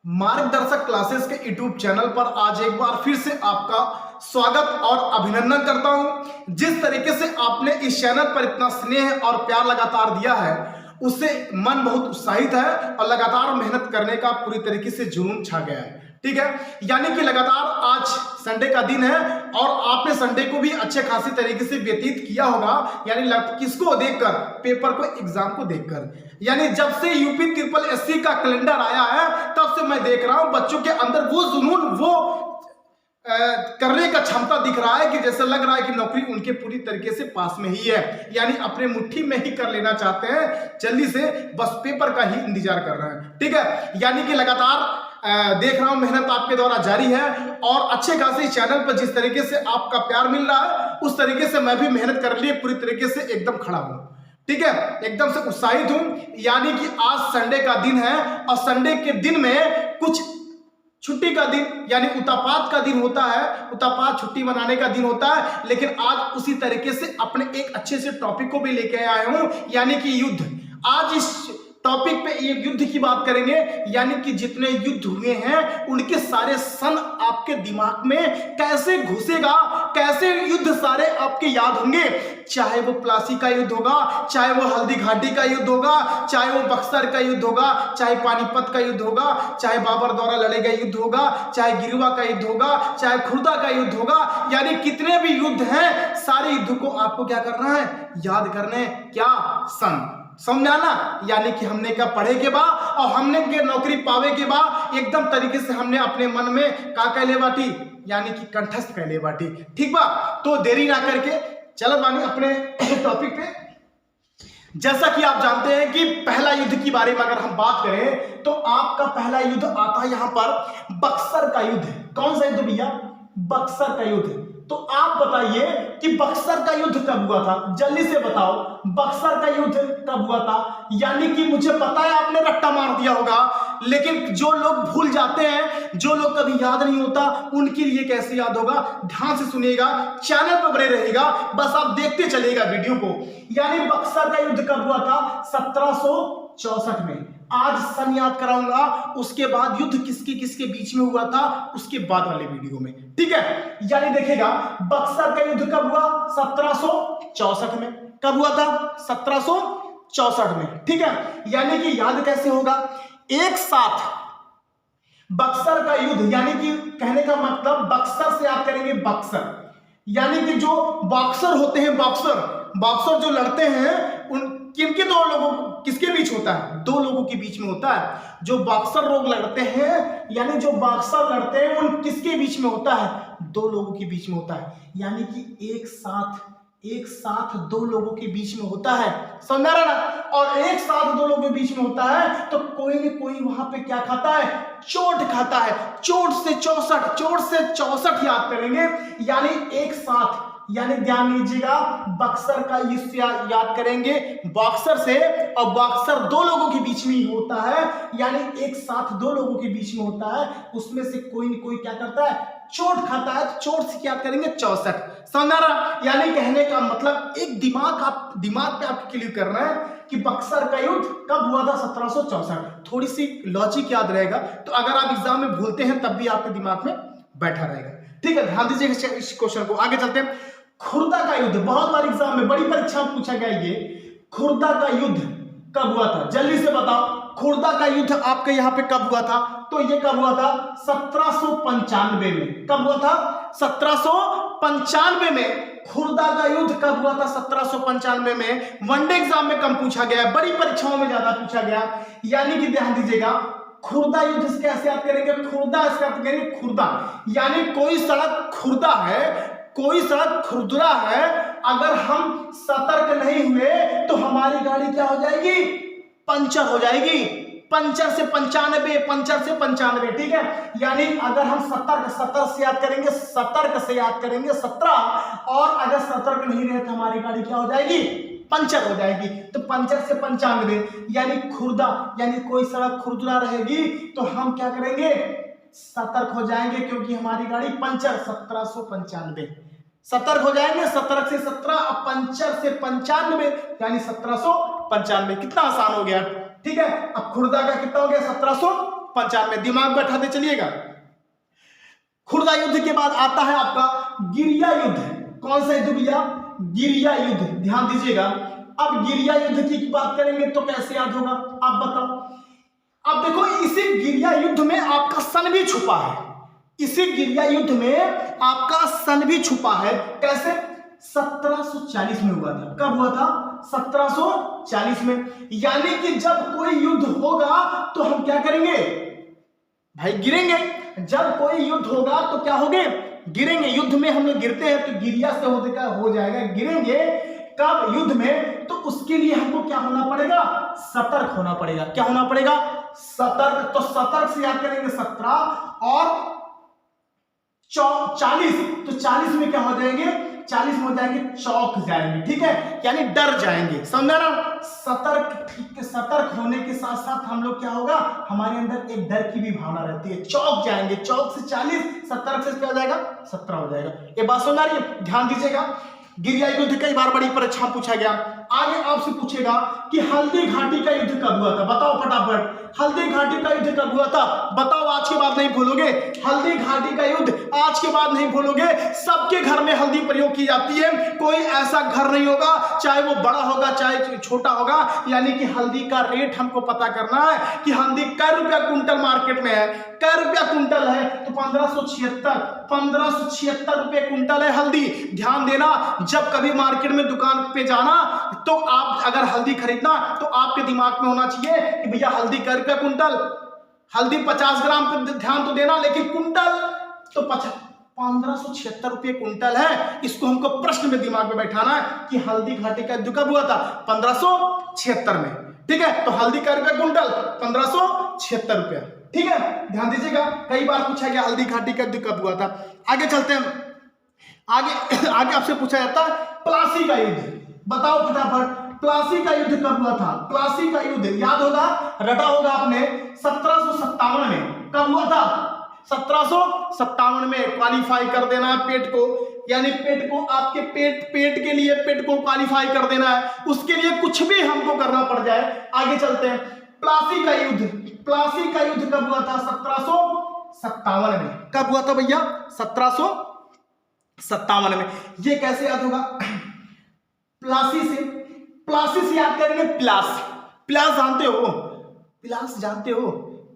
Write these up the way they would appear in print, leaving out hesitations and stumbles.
मार्गदर्शक क्लासेस के YouTube channel पर आज एक बार फिर से आपका स्वागत और अभिनंदन करता हूं। जिस तरीके से आपने इस चैनल पर इतना स्नेह और प्यार लगातार दिया है, उससे मन बहुत उत्साहित है और लगातार मेहनत करने का पूरी तरीके से जुनून छा गया है। ठीक है, यानी कि लगातार आज संडे का दिन है और आपने संडे को भी अच्छे खासी तरीके से व्यतीत किया होगा। यानी किसको देखकर? पेपर को, एग्जाम को देखकर। यानी जब से यूपी ट्रिपल एससी का कैलेंडर आया है तब से मैं देख रहा हूं बच्चों के अंदर वो जुनून, वो करने का क्षमता दिख रहा है कि जैसे लग रहा है कि नौकरी उनके पूरी तरीके से पास में ही है। यानी अपने मुट्ठी में ही कर लेना चाहते हैं, जल्दी से बस पेपर का ही इंतजार कर रहे हैं। ठीक है, यानी कि लगातार देख रहा हूं मेहनत आपके द्वारा जारी है और अच्छे खासे चैनल पर जिस तरीके से आपका प्यार मिल रहा है उस तरीके से मैं भी मेहनत कर लिए पूरी तरीके से एकदम खड़ा हूं। ठीक है, एकदम से उत्साहित हूं। यानी कि आज संडे का दिन है और संडे के दिन में कुछ छुट्टी का दिन यानी उतापात का दिन होता है, उतापात छुट्टी मनाने का दिन होता है। लेकिन आज उसी तरीके से अपने एक अच्छे से टॉपिक को भी लेके आया हूं, यानी कि युद्ध। आज इस टॉपिक पे एक युद्ध की बात करेंगे, यानी कि जितने युद्ध हुए हैं उनके सारे सन आपके दिमाग में कैसे घुसेगा, कैसे युद्ध सारे आपके याद होंगे। चाहे वो प्लासी का युद्ध होगा, चाहे वो हल्दी घाटी का युद्ध होगा, चाहे वो बक्सर का युद्ध होगा, चाहे पानीपत का युद्ध होगा, चाहे बाबर द्वारा लड़े गए युद्ध होगा, चाहे गिरुआ का युद्ध होगा, चाहे खुर्दा का युद्ध होगा। यानी कितने भी युद्ध हैं, सारे युद्ध को आपको क्या करना है? याद करने। क्या? सन समझाना। यानी कि हमने क्या पढ़े के बा और हमने के नौकरी पावे के बा एकदम तरीके से हमने अपने मन में का कहले बाटी, यानी कि कंठस्थ कहले बाटी। ठीक बा, तो देरी ना करके चलो बानी अपने टॉपिक पे। जैसा कि आप जानते हैं कि पहला युद्ध की बारे में अगर हम बात करें तो आपका पहला युद्ध आता है यहां पर बक्सर का युद्ध। कौन सा युद्ध भैया? बक्सर का युद्ध। तो आप बताइए कि बक्सर का युद्ध कब हुआ था? जल्दी से बताओ, बक्सर का युद्ध कब हुआ था? यानी कि मुझे पता है आपने रट्टा मार दिया होगा, लेकिन जो लोग भूल जाते हैं, जो लोग कभी याद नहीं होता, उनके लिए कैसे याद होगा? ध्यान से सुनिएगा, चैनल पर बने रहेगा, बस आप देखते चलिएगा वीडियो को। यानी बक्सर का युद्ध कब हुआ था? 1764 में। आज सन याद कराऊंगा, उसके बाद युद्ध किसके किसके बीच में हुआ था उसके बाद वाले वीडियो में। ठीक है, यानी देखिएगा बक्सर का युद्ध कब हुआ? 1764 में। कब हुआ था? 1764 में। ठीक है, यानी कि याद कैसे होगा? एक साथ बक्सर का युद्ध, यानी कि कहने का मतलब बक्सर से आप करेंगे बक्सर, यानी कि जो बॉक्सर होते हैं, बॉक्सर जो लड़ते हैं उन किनके दो लोगों, किसके बीच होता है? दो लोगों के बीच में होता है। जो बॉक्सर लोग लड़ते हैं, यानी जो बॉक्सर लड़ते हैं उन किसके बीच में होता है? दो लोगों के बीच में होता है। यानी कि एक साथ दो लोगों के बीच में होता है, समझा रहा ना? और एक साथ दो लोगों के बीच में होता है तो कोई न कोई वहां पे क्या खाता है? चोट खाता है। चोट से 64 याद करेंगे। यानी एक साथ, यानी ध्यान दीजिएगा, बक्सर का युद्ध याद करेंगे बॉक्सर से, और बॉक्सर दो लोगों के बीच में ही होता है, यानी एक साथ दो लोगों के बीच में होता है। उसमें से कोई न कोई क्या करता है? चोट खाता है। चोट से क्या करेंगे? 64। समझा रहा? यानी कहने का मतलब एक दिमाग पे आप क्लियर कर रहे हैं कि बक्सर का युद्ध कब हुआ था? 1764। थोड़ी सी लॉजिक याद रहेगा, तो अगर आप एग्जाम में भूलते हैं तब भी आपके दिमाग में बैठा रहेगा। ठीक है, ध्यान दीजिएगा इस क्वेश्चन को। आगे चलते हैं। खुर्दा का युद्ध बहुत बार एग्जाम में, बड़ी परीक्षा में पूछा गया ये। खुर्दा का युद्ध कब हुआ था? जल्दी से बताओ, खुर्दा का युद्ध आपके यहाँ पे कब हुआ था? तो ये कब हुआ था? 1795 में। कब हुआ था? 1795 में। खुर्दा का युद्ध कब हुआ था? 1795 में। वनडे एग्जाम में कम पूछा गया, बड़ी परीक्षाओं में ज्यादा पूछा गया। यानी कि ध्यान दीजिएगा, खुर्दा युद्ध से कैसे याद करेंगे? खुर्दा इसका याद करेंगे खुर्दा, यानी कोई सड़क खुर्दा है, कोई सड़क खुरदुरा है। अगर हम सतर्क नहीं हुए तो हमारी गाड़ी क्या हो जाएगी? पंचर हो जाएगी। पंचर से 95। ठीक है, यानी अगर हम सतर्क से याद करेंगे, 17, और अगर सतर्क नहीं रहे तो हमारी गाड़ी क्या हो जाएगी? पंचर हो जाएगी। तो पंचर से 95, यानी खुर्दा, यानी कोई सड़क खुरदुरा रहेगी तो हम क्या करेंगे? सतर्क हो जाएंगे, क्योंकि हमारी गाड़ी पंचर। 1795 सतर्क हो जाएंगे। सतर्क से 17 और पंचर से 95, यानी 1795। कितना आसान हो गया। ठीक है, अब खुर्दा का कितना हो गया? 1795। 95। दिमाग बैठाते चलिएगा। खुर्दा युद्ध के बाद आता है आपका गिरिया युद्ध। कौन सा युद्ध भैया? गिरिया युद्ध। ध्यान दीजिएगा। अब गिरिया युद्ध की बात करेंगे तो कैसे याद होगा, आप बताओ। अब देखो, इसी गिरिया युद्ध में आपका सन भी छुपा है। इसी गिरिया युद्ध में आपका सन भी छुपा है। कैसे? 1740 में हुआ था। कब हुआ था? 1740 में। यानी कि जब कोई युद्ध होगा तो हम क्या करेंगे भाई? गिरेंगे। जब कोई युद्ध होगा तो क्या होंगे? गिरेंगे। युद्ध में हम लोग गिरते हैं तो गिरिया से हो जाएगा गिरेंगे। कब? युद्ध में। तो उसके लिए हमको क्या होना पड़ेगा? सतर्क होना पड़ेगा। क्या होना पड़ेगा? सतर्क। तो सतर्क से याद करेंगे 17 और 40। तो 40 में क्या हो जाएंगे? 40 में हो जाएंगे चौक जाएंगे। ठीक है, यानी डर जाएंगे। समझा ना? सतर्क। ठीक है, सतर्क होने के साथ साथ हम लोग क्या होगा, हमारे अंदर एक डर की भी भावना रहती है। चौक जाएंगे। चौक से 40, सतर्क से क्या हो जाएगा? 17 हो जाएगा। ये बात समझ आ रही है? ध्यान दीजिएगा। गिरिया युद्ध कई बार बड़ी परीक्षा पूछा गया। आगे आपसे पूछेगा कि हल्दी घाटी का युद्ध कब हुआ था? बताओ फटाफट। हल्दी घाटी का युद्ध कब हुआ था? बताओ। आज के बाद नहीं भूलोगे। हल्दी घाटी का युद्ध आज के बाद नहीं भूलोगे। सबके घर में हल्दी प्रयोग की जाती है। कोई ऐसा घर नहीं होगा, चाहे वो बड़ा होगा चाहे छोटा होगा। यानी कि हल्दी का रेट हमको पता करना है कि हल्दी कै रुपया कुंटल मार्केट में है, कै रुपया कुंटल है। तो 1576 रुपए कुंटल है हल्दी। ध्यान देना, जब कभी मार्केट में दुकान पे जाना तो आप अगर हल्दी खरीदना तो आपके दिमाग में होना चाहिए कि भैया हल्दी कै रुपया कुंटल। हल्दी 50 ग्राम पे ध्यान तो देना, लेकिन कुंटल तो 1576 रुपये कुंटल है। इसको हमको प्रश्न में दिमाग में बैठाना है कि हल्दी घाटी का युद्ध कब हुआ था? 1576 में। ठीक है, तो हल्दी का रुपया कुंटल 1576 रुपया। ठीक है, ध्यान दीजिएगा। कई बार पूछा गया हल्दी घाटी का युद्ध कब हुआ था। आगे चलते हैं। आगे आपसे पूछा जाता है प्लासी का युद्ध। बताओ फटाफट, प्लासी का युद्ध कब हुआ था? प्लासी का युद्ध याद होगा, रटा होगा आपने। 1757 में। कब हुआ था? 1757 में। क्वालिफाई कर देना है पेट को, यानी पेट को, आपके पेट के लिए पेट को क्वालिफाई कर देना है। उसके लिए कुछ भी हमको करना पड़ जाए। आगे चलते हैं। प्लासी का युद्ध। प्लासी का युद्ध कब हुआ था? 1757 में। कब हुआ था भैया? 1757 में। ये कैसे याद होगा? प्लासी से याद करेंगे। प्लास जानते हो? प्लास जानते हो?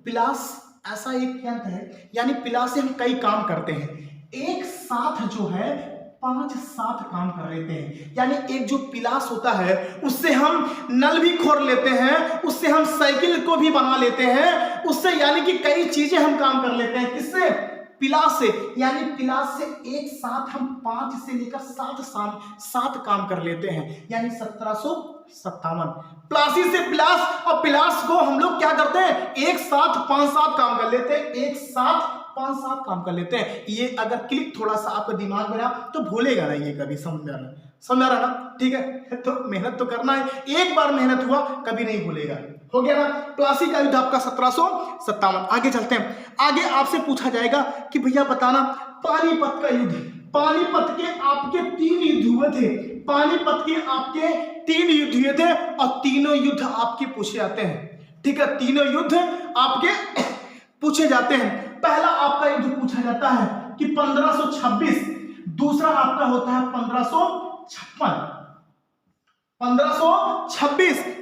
प्लास ऐसा एक यंत्र है, यानी प्लास से हम कई काम करते हैं। एक साथ जो है 5-7 काम कर लेते हैं। यानी एक जो पिलास होता है उससे हम नल भी खोल लेते हैं, उससे हम साइकिल को भी बना लेते हैं, उससे यानी कि कई चीजें हम काम कर लेते हैं। किससे? पिलास से। यानी पिलास से एक साथ हम 5 से लेकर 7 काम कर लेते हैं। यानी 1757। प्लासी से पिलास, और पिलास को हम लोग क्या करते हैं? एक साथ 5-7 काम कर लेते हैं। एक साथ 5-7 काम कर लेते हैं। ये अगर क्लिक थोड़ा सा आपका दिमाग में रहा तो भूलेगा नहीं ये कभी। समझ रहा ना? ठीक है, तो मेहनत तो करना है। एक बार मेहनत हुआ कभी नहीं भूलेगा। हो गया ना? प्लासी का युद्ध आपका 1757। आगे चलते हैं। आगे आपसे पूछा जाएगा कि भैया बताना पानीपत का युद्ध। पानीपत के आपके 3 युद्ध हुए थे। पानीपत के आपके 3 युद्ध हुए थे और तीनों युद्ध आपके पूछे जाते हैं। ठीक है, तीनों युद्ध आपके पूछे जाते हैं। पहला आपका युद्ध पूछा जाता है कि 1526। दूसरा आपका होता है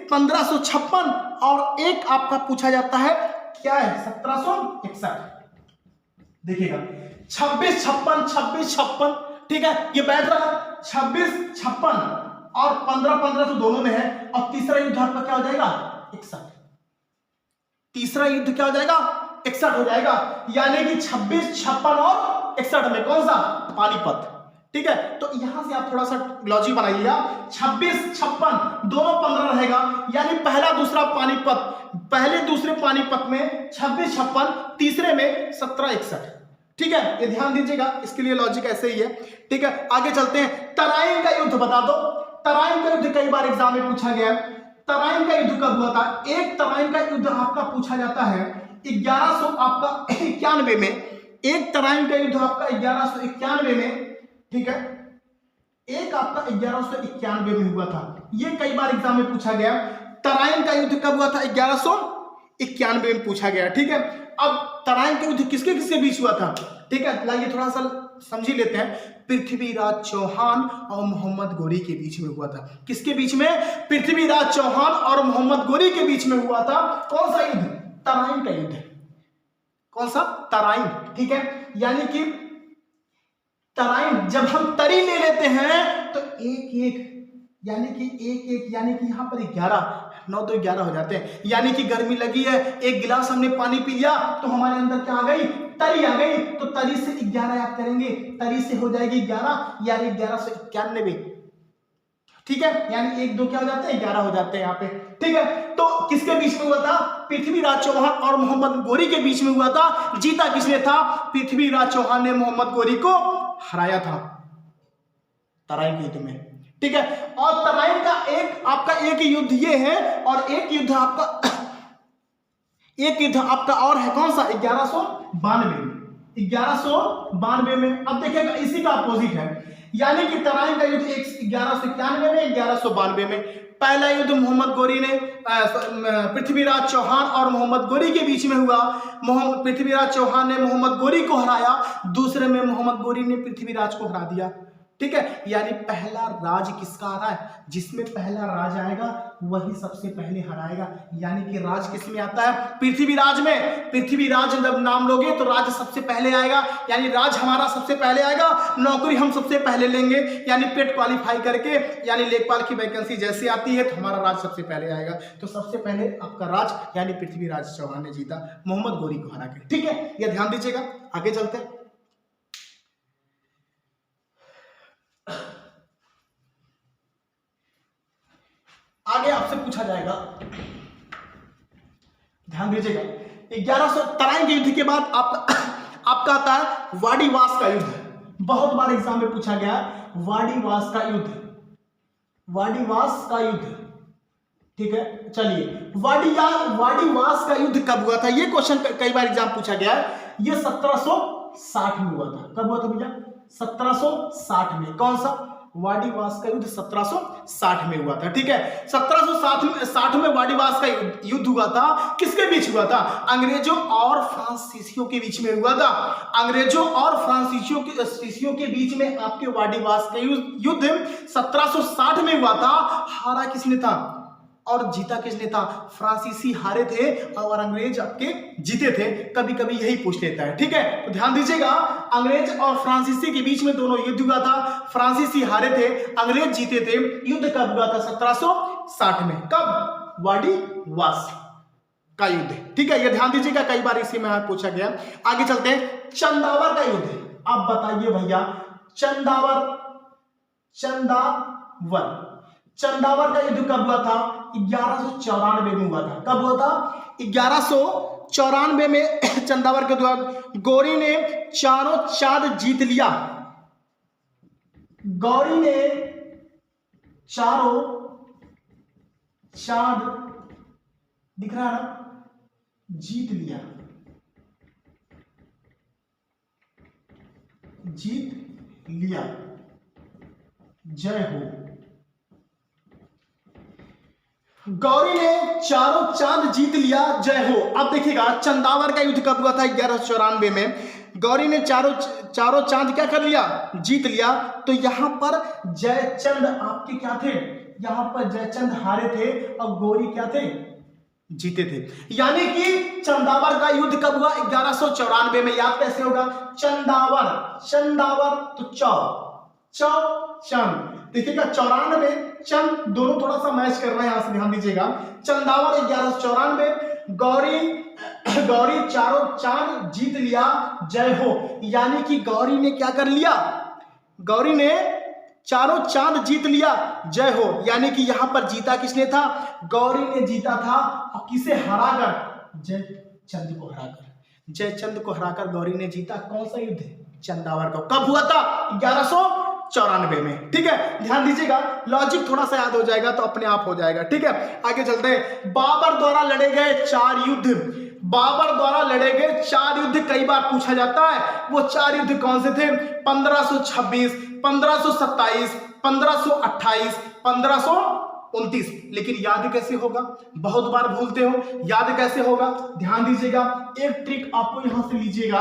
1556 और एक आपका पूछा जाता है क्या है? 1761। देखिएगा, 26-56। ठीक है, ये बैठ रहा है 26-56 और 15-15 तो दोनों में है। और तीसरा युद्ध आपका क्या हो जाएगा? 61। तीसरा युद्ध क्या हो जाएगा? 61 हो जाएगा। यानी कि 26-56 और 61 में कौन सा? पानीपत। ठीक है, तो यहां से आप थोड़ा सा लॉजिक बनाइएगा। 26-56 दोनों 15 रहेगा, यानी पहला दूसरा पानीपत, पहले दूसरे पानीपत में 26-56, तीसरे में 17-61। ठीक है, ये ध्यान दीजिएगा, इसके लिए लॉजिक ऐसे ही है। ठीक है, आगे चलते हैं। तराइन का युद्ध बता दो। तराइन का युद्ध कई बार एग्जाम में पूछा गया। तराइन का युद्ध कब हुआ था? एक तराइन का युद्ध आपका पूछा जाता है 1191 में। एक तराइन का युद्ध आपका 1191 में। ठीक है, एक आपका 1191 में हुआ था। ये कई बार एग्जाम में पूछा गया। तराइन का युद्ध कब हुआ था? 1191 में पूछा गया। ठीक है, अब तराइन का युद्ध किसके किसके बीच हुआ था? ठीक है, लाइए थोड़ा सा समझ लेते हैं। पृथ्वीराज चौहान और मोहम्मद गोरी के बीच में हुआ था। किसके बीच में? पृथ्वीराज चौहान और मोहम्मद गोरी के बीच में हुआ था। कौन सा युद्ध? तराइन का युद्ध। कौन सा? तराइन। ठीक है, यानी कि तराइन, जब हम तरी ले लेते हैं तो एक एक यानी कि यहाँ पर 11, 9 तो 11 हो जाते हैं। यानी कि गर्मी लगी है, एक गिलास हमने पानी पी लिया तो हमारे अंदर क्या आ गई? तरी आ गई। तो तरी से 11 याद करेंगे, तरी से हो जाएगी 11, यानी 11 से 91। ठीक है, यानी 1 2 क्या हो जाते हैं? 11 हो जाते हैं यहाँ पे। ठीक है, तो किसके बीच में हुआ था? पृथ्वीराज चौहान और मोहम्मद गोरी के बीच में हुआ था। जीता किसने था? पृथ्वीराज चौहान ने मोहम्मद गोरी को हराया था तराइन के युद्ध में। ठीक है, और तराइन का एक युद्ध ये है, और एक युद्ध आपका और है। कौन सा? 1192 में। अब देखिएगा, इसी का अपोजिट है, यानी कि तराइन का युद्ध 1191 में, 1192 में। पहला युद्ध मोहम्मद गोरी ने पृथ्वीराज चौहान और मोहम्मद गोरी के बीच में हुआ। पृथ्वीराज चौहान ने मोहम्मद गोरी को हराया, दूसरे में मोहम्मद गोरी ने पृथ्वीराज को हरा दिया। ठीक है, यानी पहला राज किसका आ रहा है? जिसमें पहला राज आएगा वही सबसे पहले हराएगा। यानी कि राज किस में आता है? पृथ्वीराज में। पृथ्वीराज जब नाम लोगे तो राज सबसे पहले आएगा, यानी राज हमारा सबसे पहले आएगा, नौकरी हम सबसे पहले लेंगे, यानी पेट क्वालिफाई करके, यानी लेखपाल की वैकेंसी जैसे आती है तो हमारा राज सबसे पहले आएगा। तो सबसे पहले आपका राज यानी पृथ्वीराज चौहान ने जीता मोहम्मद गोरी को हरा के। ठीक है, यह ध्यान दीजिएगा। आगे चलते हैं। आगे आपसे पूछा जाएगा, ध्यान दीजिएगा, 1100 तराइन के युद्ध के बाद आपका आता है वाडीवास का युद्ध। बहुत बार एग्जाम में पूछा गया वाडीवास का युद्ध। ठीक है, चलिए, वाडीवास का युद्ध कब हुआ था? ये क्वेश्चन कई बार एग्जाम पूछा गया है। ये 1760 में हुआ था। कब हुआ था भैया? 1760 में। कौन सा? वाडीवास का युद्ध 1760 में हुआ था। ठीक है, 1760 में वाडीवास का युद्ध हुआ था। किसके बीच हुआ था? अंग्रेजों और फ्रांसीसियों के बीच में हुआ था। अंग्रेजों और फ्रांसीसियों के बीच में आपके वाडीवास का युद्ध 1760 में हुआ था। हारा किसने था और जीता किसने था? फ्रांसीसी हारे थे और अंग्रेज आपके जीते थे। कभी कभी यही पूछ लेता है। ठीक है, तो ध्यान दीजिएगा, अंग्रेज और फ्रांसीसी के बीच में दोनों युद्ध हुआ था। फ्रांसीसी हारे थे, अंग्रेज जीते थे। युद्ध कब हुआ था? 1760 में। कब? वाडीवास का युद्ध। ठीक है, ये ध्यान दीजिएगा, कई बार इसी में पूछा गया। आगे चलते हैं, चंदावर का युद्ध। अब बताइए भैया, चंदावर का युद्ध कब हुआ था? 1194 में हुआ था। कब हुआ था? 1194 में चंदावर के द्वारा गोरी ने चारों चांद जीत लिया। गौरी ने चारों चांद, दिख रहा है ना, जीत लिया। जय हो। गौरी ने चारों चांद जीत लिया, जय हो। अब देखिएगा, चंदावर का युद्ध कब हुआ था? 1194 में। गौरी ने चारों चांद क्या कर लिया? जीत लिया। तो यहां पर जयचंद आपके क्या थे? यहां पर जयचंद हारे थे और गौरी क्या थे? जीते थे। यानी कि चंदावर का युद्ध कब हुआ? 1194 में। याद कैसे होगा? चंदावर तो चंद। देखिएगा, 94 चंद, दोनों थोड़ा सा मैच कर रहे हैं, यहां से ध्यान दीजिएगा। चंदावर 1194, गौरी चारों चांद जीत लिया, जय हो। यानी कि गौरी ने क्या कर लिया? गौरी ने चारों चांद जीत लिया, जय हो। यानी कि यहां पर जीता किसने था? गौरी ने जीता था। और किसे हराकर? जयचंद को हराकर गौरी ने जीता। कौन सा युद्ध? चंदावर का। कब हुआ था? 1194 में। ठीक है, ध्यान दीजिएगा, लॉजिक थोड़ा सा याद हो जाएगा तो अपने आप हो जाएगा। ठीक है, आगे चलते हैं। बाबर द्वारा लड़े गए 4 युद्ध कई बार पूछा जाता है। वो 4 युद्ध कौन से थे? 1526, 1527, 1528, 29। लेकिन याद कैसे होगा, बहुत बार भूलते हो, याद कैसे होगा, ध्यान दीजिएगा। एक ट्रिक आपको यहां से लीजिएगा,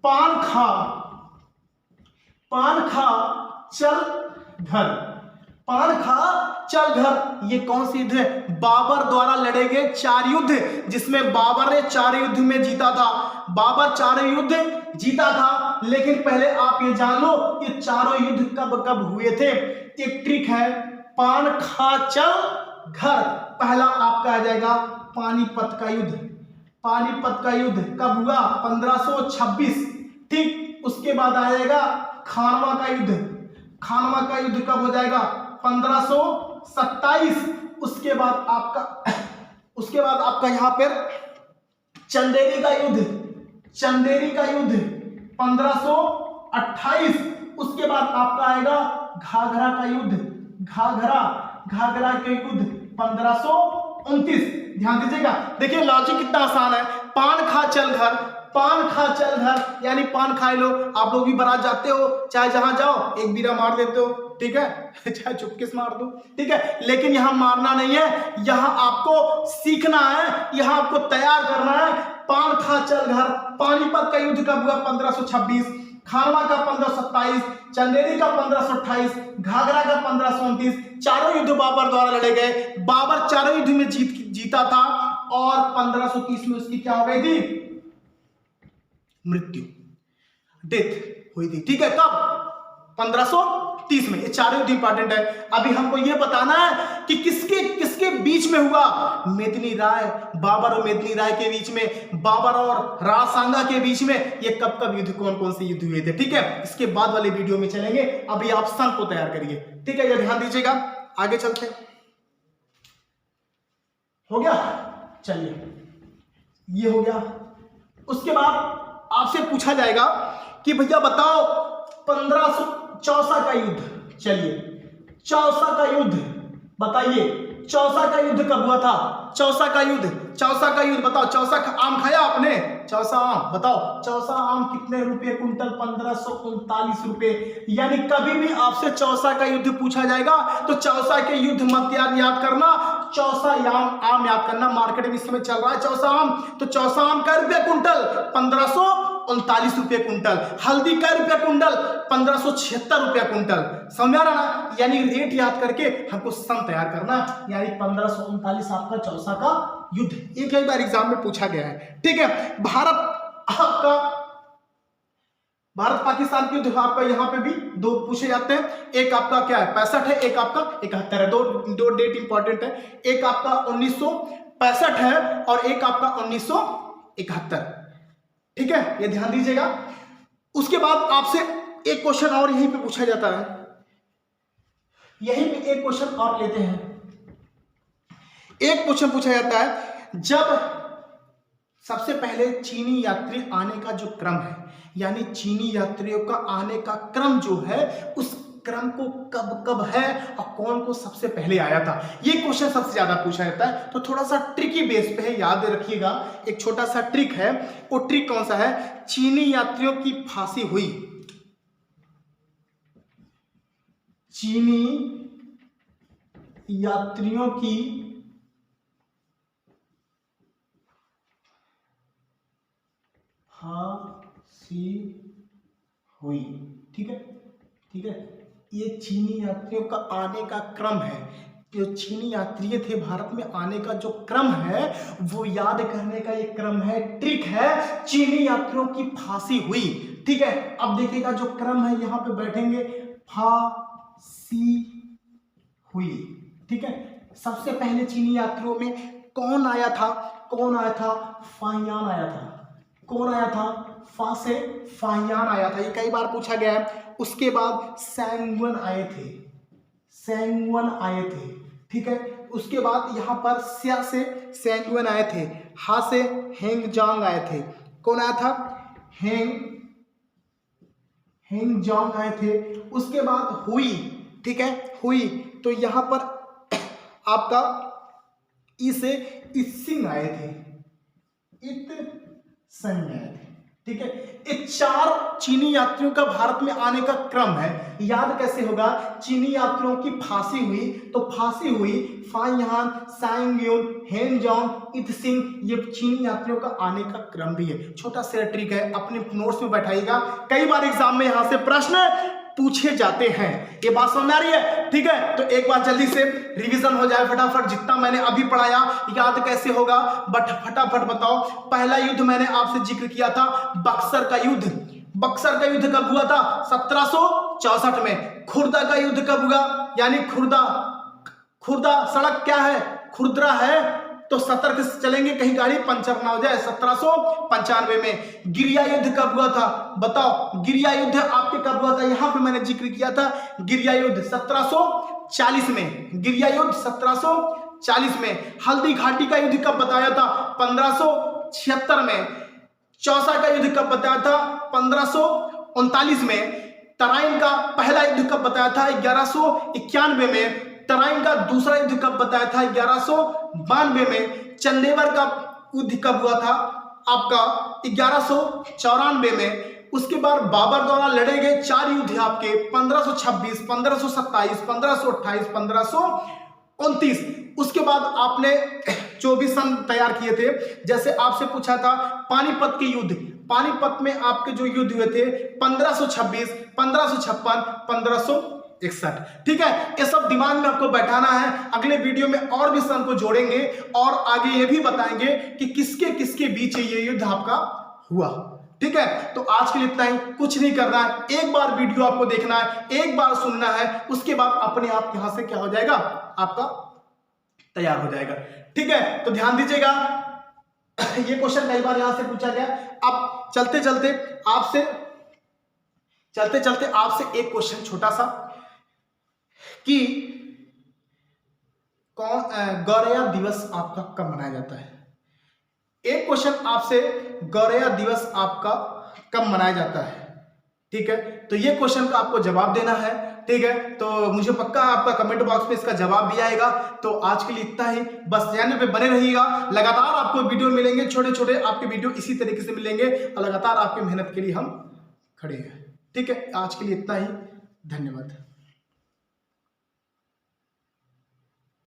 पान खा चल घर, पान खा चल घर। ये कौन सी युद्ध है, बाबर द्वारा लड़े गए 4 युद्ध, जिसमें बाबर ने 4 युद्ध में जीता था। बाबर 4 युद्ध जीता था, लेकिन पहले आप ये जान लो ये चारों युद्ध कब कब हुए थे। एक ट्रिक है, पान खा चल घर। पहला आपका आ जाएगा पानीपत का युद्ध। पानीपत का युद्ध कब हुआ, 1526, ठीक। उसके बाद आ जाएगा खानवा का युद्ध। खानवा का युद्ध कब हो जाएगा, 1527। उसके बाद आपका यहां पर चंदेरी का युद्ध, चंदेरी का युद्ध 1528। उसके बाद आपका आएगा घाघरा का युद्ध, घाघरा के युद्ध 1529। ध्यान दीजिएगा, देखिए लॉजिक कितना आसान है। पान खा चल घर, पान खा चल घर यानी पान खाए लो। आप लोग भी बारात जाते हो, चाहे जहां जाओ एक बीरा मार देते हो, ठीक है चाहे चुपके से मार दो, ठीक है। लेकिन यहां मारना नहीं है, यहां आपको सीखना है, यहां आपको तैयार करना है। पान खा चल घर, पानीपत का युद्ध कब हुआ, 1526, खानवा का 1527, चंदेरी का 1528, घाघरा का 1529। चारों युद्ध बाबर द्वारा लड़े गए। बाबर चारों युद्ध में जीता था और 1530 में उसकी क्या हो गई थी, मृत्यु, डेथ हुई थी, ठीक है। कब, 1530 में। ये चारों युद्ध इंपॉर्टेंट है। अभी हमको ये बताना है कि किसके बीच में हुआ, मेदिनी राय, बाबर और मेदिनी राय के बीच में, बाबर और राज सांगा के बीच में। ये कब युद्ध, कौन कौन से युद्ध हुए थे, ठीक है। इसके बाद वाले वीडियो में चलेंगे। अभी आप सन को तैयार करिए, ठीक है, ये ध्यान दीजिएगा। आगे चलते हैं, हो गया, चलिए ये हो गया। उसके बाद आपसे पूछा जाएगा कि भैया बताओ 1564 का युद्ध। चलिए चौसा का युद्ध बताइए, चौसा का युद्ध कब हुआ था, चौसा का युद्ध बताओ। चौसा आम खाया आपने, चौसा आम बताओ, चौसा आम कितने रुपए कुंटल, 1539 रुपए। यानी कभी भी आपसे चौसा का युद्ध पूछा जाएगा तो चौसा के युद्ध मत याद करना, चौसा आम याद करना। मार्केट में इस समय चल रहा है चौसा आम, तो चौसा आम का रुपये कुंटल, 1539 रुपये कुंटल। हल्दी का रुपया कुंटल, 1576 रुपया कुंटल। समझ आ रहा ना, यानी रेट याद करके हमको सम तैयार करना, यानी 1539 आपका चौसा का युद्ध। एक बार एग्जाम में पूछा गया है, ठीक है। भारत पाकिस्तान के युद्ध आपका यहाँ पे भी 2 पूछे जाते हैं। एक आपका क्या है, 65 है, एक आपका 71 है। दो डेट इंपॉर्टेंट है, एक आपका 1965 है और एक आपका 1971, ठीक है, ये ध्यान दीजिएगा। उसके बाद आपसे एक क्वेश्चन और यहीं पे पूछा जाता है, यहीं पे एक क्वेश्चन और लेते हैं। एक क्वेश्चन पूछा जाता है, जब सबसे पहले चीनी यात्री आने का जो क्रम है, यानी चीनी यात्रियों का आने का क्रम जो है, उस क्रम को कब है और कौन को सबसे पहले आया था, ये क्वेश्चन सबसे ज्यादा पूछा जाता है। तो थोड़ा सा ट्रिकी बेस पे है, याद रखिएगा। एक छोटा सा ट्रिक है, वो ट्रिक कौन सा है, चीनी यात्रियों की फांसी हुई, चीनी यात्रियों की फांसी हुई, ठीक है, ठीक है। ये चीनी यात्रियों का आने का क्रम है, जो चीनी यात्री थे भारत में आने का जो क्रम है वो याद करने का ये क्रम है, ट्रिक है, चीनी यात्रियों की फांसी हुई, ठीक है। अब देखिएगा जो क्रम है, यहां पे बैठेंगे, फांसी हुई, ठीक है। सबसे पहले चीनी यात्रियों में कौन आया था, फाहियान आया था। कौन आया था, से फाहियान आया था, ये कई बार पूछा गया है। उसके बाद सैंगवन आए थे, ठीक है। उसके बाद यहां पर स्या से सैंगवन आए थे, हा से हेंगजांग आए थे। कौन आया था, हेंगजांग आए थे। उसके बाद हुई, ठीक है, हुई। तो यहां पर आपका ई से इसिंग आए थे, आए थे, ठीक है। ये 4 चीनी यात्रियों का भारत में आने का क्रम है। याद कैसे होगा? चीनी यात्रियों की फांसी हुई, तो फांसी हुई फाइयान, सांगयोन, हेनजोंग, इतसिंग, ये चीनी यात्रियों का आने का क्रम भी है। छोटा सा ट्रिक है, अपने नोट्स में बैठाइएगा, कई बार एग्जाम में यहां से प्रश्न पूछे जाते हैं। ये बात समझ में आ रही है? ठीक है, तो एक बार जल्दी से रिवीजन हो जाए फटाफट, जितना मैंने अभी पढ़ाया याद कैसे होगा, बट फटाफट बताओ। पहला युद्ध मैंने आपसे जिक्र किया था, बक्सर का युद्ध। बक्सर का युद्ध कब हुआ था? 1764 में। खुर्दा का युद्ध कब हुआ? यानी खुर्दा सड़क क्या है? खुर्दरा है, तो सतर्क से चलेंगे कहीं गाड़ी पंचर ना हो जाए। 1795 में। गिरिया युद्ध कब हुआ था? बताओ, गिरिया युद्ध आपके कब हुआ था? यहां पे मैंने जिक्र किया था गिरिया युद्ध 1740 में। गिरिया युद्ध 1740 में। हल्दी घाटी का युद्ध कब बताया था? 1576 में। चौसा का युद्ध कब बताया था? 1539 में। तराइन का पहला युद्ध कब बताया था? 1191 में। तराइन का दूसरा युद्ध कब बताया था? 1192 में। चंदेवर का युद्ध कब हुआ था? आपका 1194 में। उसके बाद बाबर द्वारा लड़े गए 4 युद्ध आपके 1526, 1527, 1528, 1529। उसके बाद आपने 24 सन तैयार किए थे। जैसे आपसे पूछा था पानीपत के युद्ध, पानीपत में आपके जो युद्ध हुए थे 1526, 1556, 1561। ठीक है, ये सब दिमाग में आपको बैठाना है। अगले वीडियो में और भी सन को जोड़ेंगे और आगे ये भी बताएंगे कि किसके किसके बीच ये युद्ध आपका हुआ। ठीक है, तो आज के लिए इतना ही, कुछ नहीं करना है, एक बार वीडियो आपको देखना है, एक बार सुनना है, उसके बाद अपने आप यहां से क्या हो जाएगा? आपका तैयार हो जाएगा। ठीक है, तो ध्यान दीजिएगा, ये क्वेश्चन कई बार यहां से पूछा गया। अब चलते चलते आपसे एक क्वेश्चन छोटा सा कि गौरैया दिवस आपका कब मनाया जाता है? एक क्वेश्चन आपसे, गौरैया दिवस आपका कब मनाया जाता है? ठीक है, तो ये क्वेश्चन का आपको जवाब देना है। ठीक है, तो मुझे पक्का आपका कमेंट बॉक्स में इसका जवाब भी आएगा। तो आज के लिए इतना ही, बस चैनल पे बने रहिएगा, लगातार आपको वीडियो मिलेंगे, छोटे छोटे आपके वीडियो इसी तरीके से मिलेंगे और लगातार आपकी मेहनत के लिए हम खड़े हैं। ठीक है, आज के लिए इतना ही, धन्यवाद।